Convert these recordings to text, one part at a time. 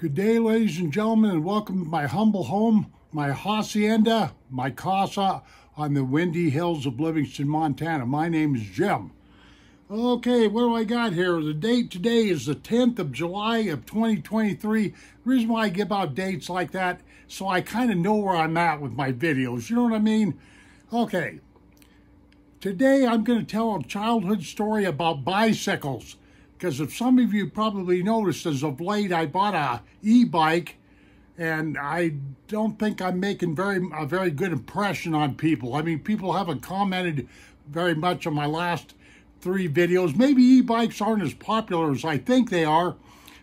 Good day, ladies and gentlemen, and welcome to my humble home, my hacienda, my casa on the windy hills of Livingston, Montana. My name is Jim. Okay, what do I got here? The date today is the 10th of July of 2023. The reason why I give out dates like that, so I kind of know where I'm at with my videos. You know what I mean? Okay. Today I'm going to tell a childhood story about bicycles. Because if some of you probably noticed, as of late, I bought a e-bike, and I don't think I'm making a very good impression on people. I mean, people haven't commented very much on my last 3 videos. Maybe e-bikes aren't as popular as I think they are.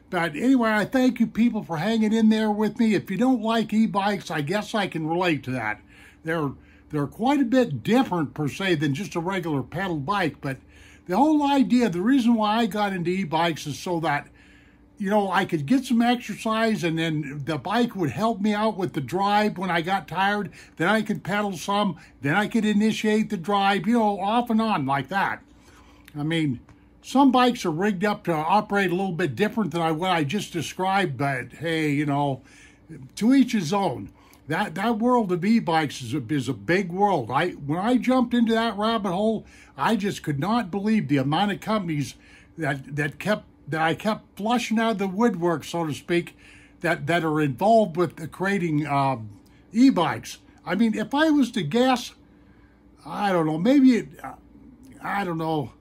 But anyway, I thank you people for hanging in there with me. If you don't like e-bikes, I guess I can relate to that. They're quite a bit different, per se, than just a regular pedal bike, but the whole idea, the reason why I got into e-bikes is so that, you know, I could get some exercise and then the bike would help me out with the drive when I got tired. Then I could pedal some, then I could initiate the drive, you know, off and on like that. I mean, some bikes are rigged up to operate a little bit different than what I just described, but hey, you know, to each his own. That world of e-bikes is a big world. When I jumped into that rabbit hole, I just could not believe the amount of companies that I kept flushing out of the woodwork, so to speak, that are involved with creating e-bikes. I mean, if I was to guess, I don't know, maybe I don't know.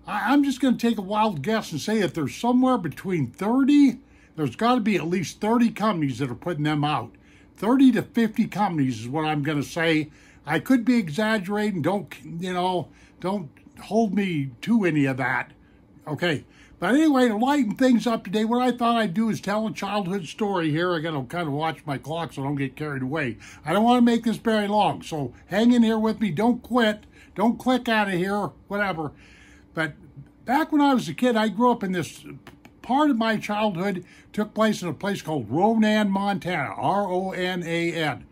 I'm just going to take a wild guess and say that there's somewhere between 30. There's got to be at least 30 companies that are putting them out. 30 to 50 companies is what I'm going to say. I could be exaggerating. Don't hold me to any of that. Okay. But anyway, to lighten things up today, what I thought I'd do is tell a childhood story here. I got to kind of watch my clock so I don't get carried away. I don't want to make this very long, so hang in here with me. Don't quit. Don't click out of here, whatever. But back when I was a kid, I grew up in this part of my childhood took place in a place called Ronan, Montana, R-O-N-A-N.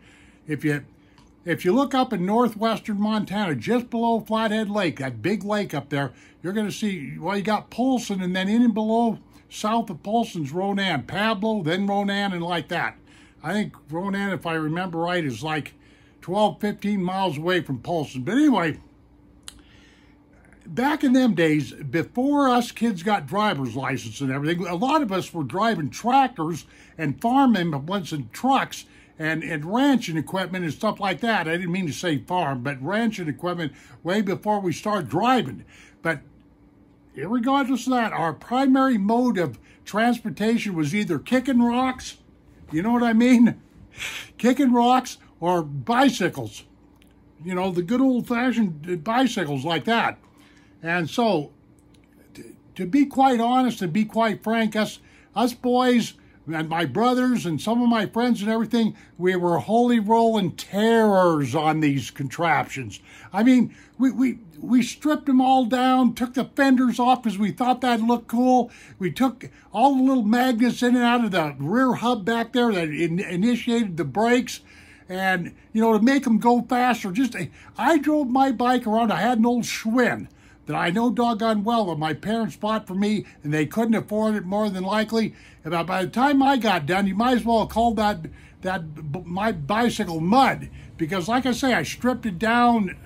If you look up in northwestern Montana, just below Flathead Lake, that big lake up there, you're going to see, well, you got Polson, and then in and below, south of Polson's Ronan, Pablo, then Ronan, and like that. I think Ronan, if I remember right, is like 12, 15 miles away from Polson. But anyway, back in them days, before us kids got driver's license and everything, a lot of us were driving tractors and farm implements and trucks and ranching equipment and stuff like that. I didn't mean to say farm, but ranching equipment way before we started driving. But regardless of that, our primary mode of transportation was either kicking rocks, you know what I mean? Kicking rocks, or bicycles. You know, the good old-fashioned bicycles like that. And so, to be quite honest and be quite frank, us boys and my brothers and some of my friends and everything, we were holy rolling terrors on these contraptions. I mean, we stripped them all down, took the fenders off because we thought that'd look cool. We took all the little magnets in and out of the rear hub back there that initiated the brakes. And, you know, to make them go faster, I drove my bike around. I had an old Schwinn that I know doggone well that my parents bought for me, and they couldn't afford it more than likely. And by the time I got done, you might as well have called my bicycle mud, because like I say, I stripped it down,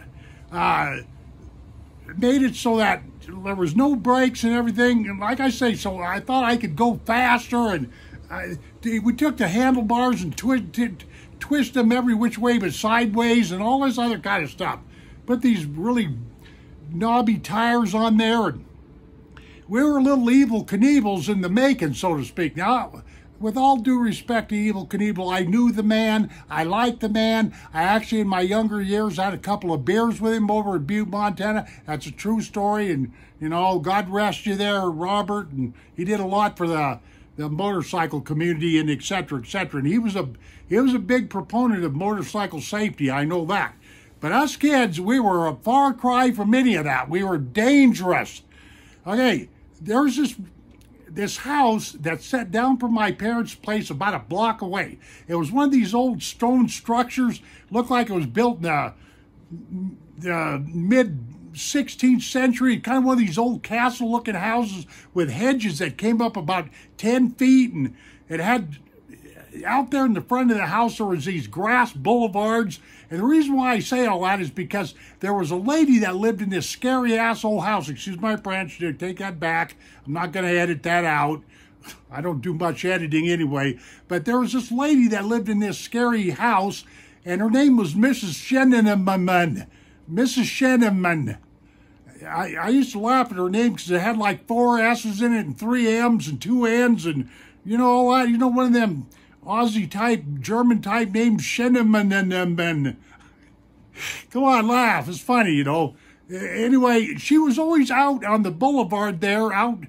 made it so that there was no brakes and everything. And like I say, so I thought I could go faster, and we took the handlebars and twist them every which way but sideways and all this other kind of stuff. Put these really knobby tires on there, and we were little Evel Knievels in the making, so to speak. Now, with all due respect to Evel Knievel, I knew the man, I liked the man. I actually, in my younger years, had a couple of beers with him over at Butte, Montana. That's a true story, and, you know, God rest you there, Robert, and he did a lot for the motorcycle community, and et cetera, et cetera. And he was a big proponent of motorcycle safety, I know that. But us kids, we were a far cry from any of that. We were dangerous. Okay, there's this house that's set down from my parents' place about a block away. It was one of these old stone structures, looked like it was built in the mid-16th century, kind of one of these old castle-looking houses with hedges that came up about 10 feet, and it had out there in the front of the house, there was these grass boulevards. And the reason why I say all that is because there was a lady that lived in this scary asshole house. Excuse my French, take that back. I'm not going to edit that out. I don't do much editing anyway. But there was this lady that lived in this scary house, and her name was Mrs. Shatterman. Mrs. Shatterman. I used to laugh at her name because it had like 4 S's in it and 3 M's and 2 N's and, you know, all that. You know, one of them Aussie type, German type names, Shatterman. Come on, laugh. It's funny, you know. Anyway, she was always out on the boulevard there, out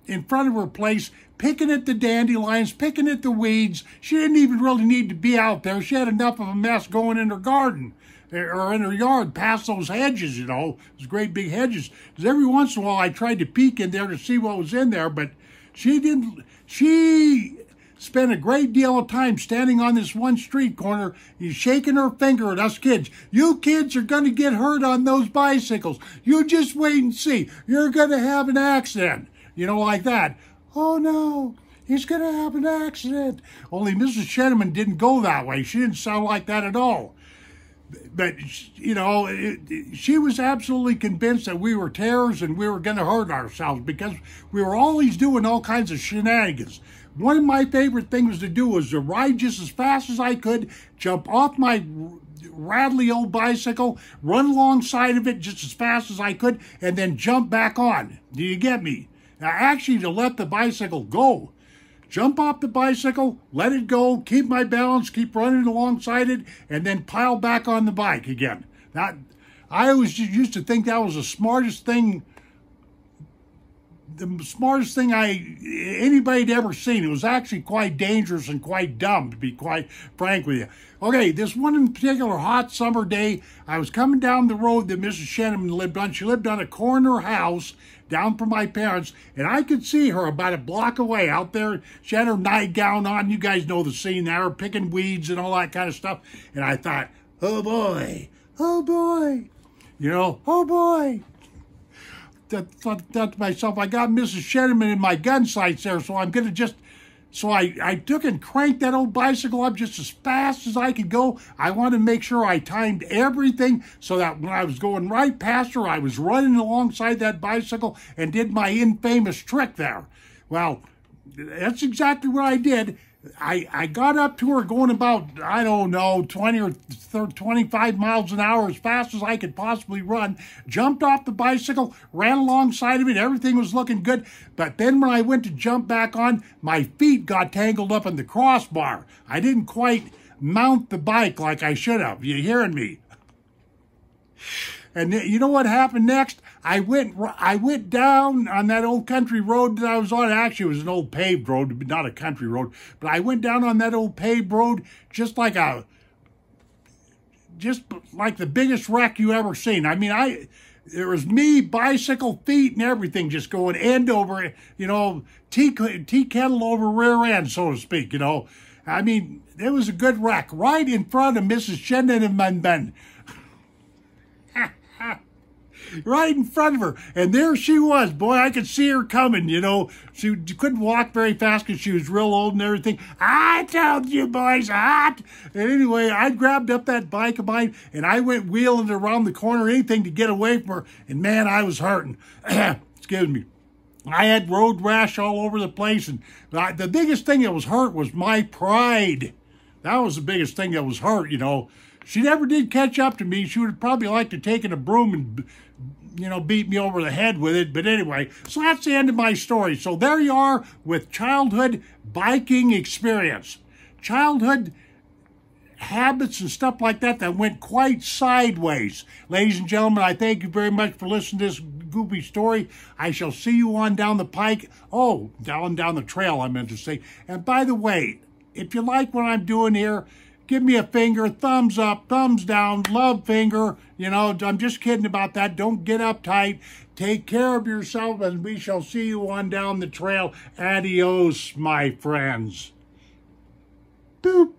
in front of her place, picking at the dandelions, picking at the weeds. She didn't even really need to be out there. She had enough of a mess going in her garden or in her yard past those hedges, you know, those great big hedges. Because every once in a while I tried to peek in there to see what was in there, but she didn't. She spent a great deal of time standing on this one street corner, shaking her finger at us kids. You kids are going to get hurt on those bicycles. You just wait and see. You're going to have an accident. You know, like that. Oh, no, he's going to have an accident. Only Mrs. Sherman didn't go that way. She didn't sound like that at all. But, you know, she was absolutely convinced that we were terrors and we were going to hurt ourselves because we were always doing all kinds of shenanigans. One of my favorite things to do was to ride just as fast as I could, jump off my rattly old bicycle, run alongside of it just as fast as I could, and then jump back on. Do you get me? Now, actually, to let the bicycle go. Jump off the bicycle, let it go, keep my balance, keep running alongside it, and then pile back on the bike again. That, I always used to think that was the smartest thing anybody'd ever seen. It was actually quite dangerous and quite dumb, to be quite frank with you. Okay, this one in particular hot summer day, I was coming down the road that Mrs. Shatterman lived on. She lived on a corner house down from my parents, and I could see her about a block away out there. She had her nightgown on. You guys know the scene there, picking weeds and all that kind of stuff. And I thought, oh boy, you know, oh boy. Thought to myself, I got Mrs. Sherman in my gun sights there, so I'm going to just... So I took and cranked that old bicycle up just as fast as I could go. I wanted to make sure I timed everything so that when I was going right past her, I was running alongside that bicycle and did my infamous trick there. Well, that's exactly what I did. I got up to her going about, I don't know, 20 or 25 miles an hour as fast as I could possibly run, jumped off the bicycle, ran alongside of it, everything was looking good. But then when I went to jump back on, my feet got tangled up in the crossbar. I didn't quite mount the bike like I should have. You hearing me? And you know what happened next? I went down on that old country road that I was on. Actually, it was an old paved road, not a country road. But I went down on that old paved road just like the biggest wreck you ever seen. I mean, there was me, bicycle, feet, and everything just going end over, you know, tea kettle over rear end, so to speak, you know. I mean, it was a good wreck right in front of Mrs. Shatterman. Right in front of her. And there she was. Boy, I could see her coming, you know. She couldn't walk very fast because she was real old and everything. I told you, boys, hot. And anyway, I grabbed up that bike of mine and I went wheeling around the corner, anything to get away from her. And man, I was hurting. Excuse me. I had road rash all over the place. And the biggest thing that was hurt was my pride. That was the biggest thing that was hurt, you know. She never did catch up to me. She would have probably liked to take a broom and, you know, beat me over the head with it. But anyway, so that's the end of my story. So there you are with childhood biking experience. Childhood habits and stuff like that went quite sideways. Ladies and gentlemen, I thank you very much for listening to this goofy story. I shall see you on down the pike. Oh, down the trail, I meant to say. And by the way, if you like what I'm doing here, give me a finger, thumbs up, thumbs down, love finger. You know, I'm just kidding about that. Don't get uptight. Take care of yourself, and we shall see you on down the trail. Adios, my friends. Boop.